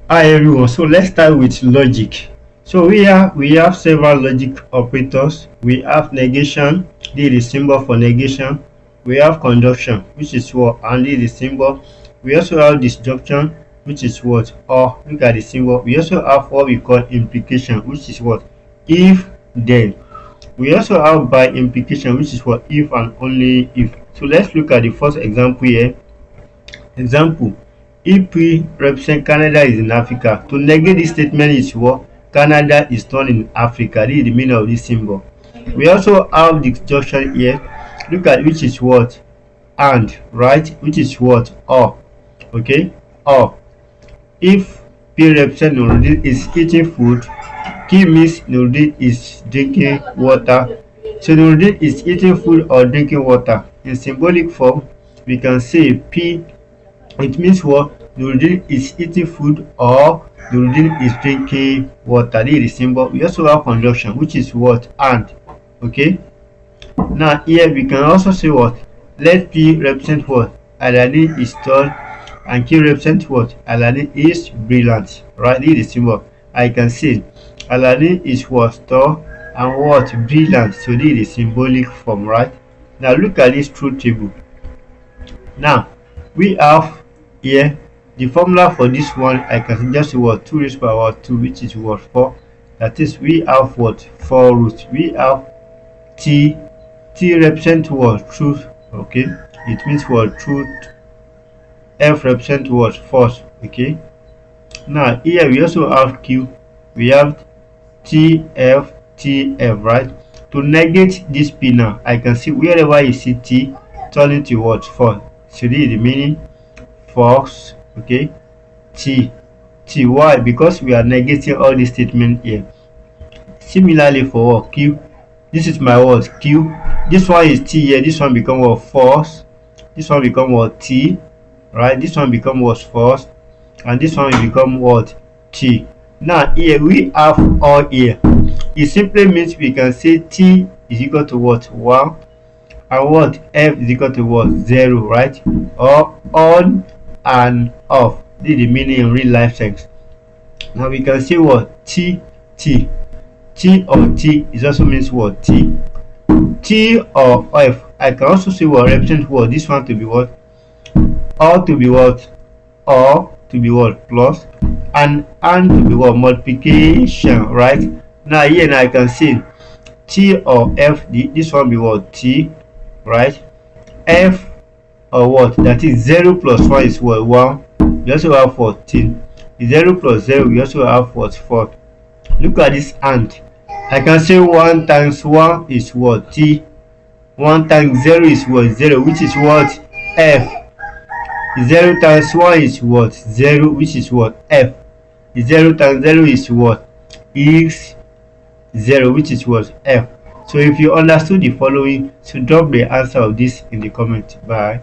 Hi everyone, so let's start with logic. So we have several logic operators. We have negation, this is the symbol for negation. We have conjunction, which is what, and this is the symbol. We also have disjunction, which is what, or look at the symbol. We also have what we call implication, which is what, if then. We also have by implication, which is what, if and only if. So let's look at the first example here. Example: if we represent Canada is in Africa, to negate this statement is what? Canada is not in Africa. This is the meaning of this symbol. We also have the disjunction here. Look at which is what? And, right? Which is what? Or. Okay? Or. If P represent Nuruddin is eating food, Q means Nuruddin is drinking water. So Nuruddin is eating food or drinking water. In symbolic form, we can say P, it means what? Nuruddin is eating food or Nuruddin is drinking water. This is the symbol. We also have conjunction, which is what? And. Okay. Now here we can also say what? Let P represent what? Aladdin is tall and Q represent what? Aladdin is brilliant. Right? This is the symbol. I can say Aladdin is what? Tall and what? Brilliant. So this is the symbolic form, right? Now look at this truth table. Now we have here the formula for this one. I can just say what? 2 raised to power 2, which is what? 4. That is, we have what? 4 roots. We have T. T represent what? Truth. Okay, it means what? Truth. F represent what? Force. Okay, now here we also have Q. We have TF, TF, right? To negate this P now, I can see wherever you see T, turn into what? Force. So this is the meaning. Force. Okay, T. T. Why? Because we are negating all the statement here. Similarly for what? Q. This is my word Q. This one is T here. This one become what? Force. This one become what? T. Right? This one become what? Force. And this one will become what? T. Now here we have all here. It simply means we can say T is equal to what? 1. And what? F is equal to what? 0. Right? Or on and off. This is the meaning in real life sense. Now we can say what? T. T. T or T is also means what? T. T or F. I can also say what? Represent what? This one to be what? Or to be what? Or to be what? Plus. And to be what? Multiplication. Right? Now here now I can say T or F. This one be what? T. Right? F or what? That is 0 plus 1 is what? 1. We also have 14. 0 plus 0 we also have what? 4. Look at this and. I can say 1 times 1 is what? T. 1 times 0 is what? 0, which is what? F. 0 times 1 is what? 0, which is what? F. 0 times 0 is what? Is 0, which is what? F. So if you understood the following, so drop the answer of this in the comment. Bye.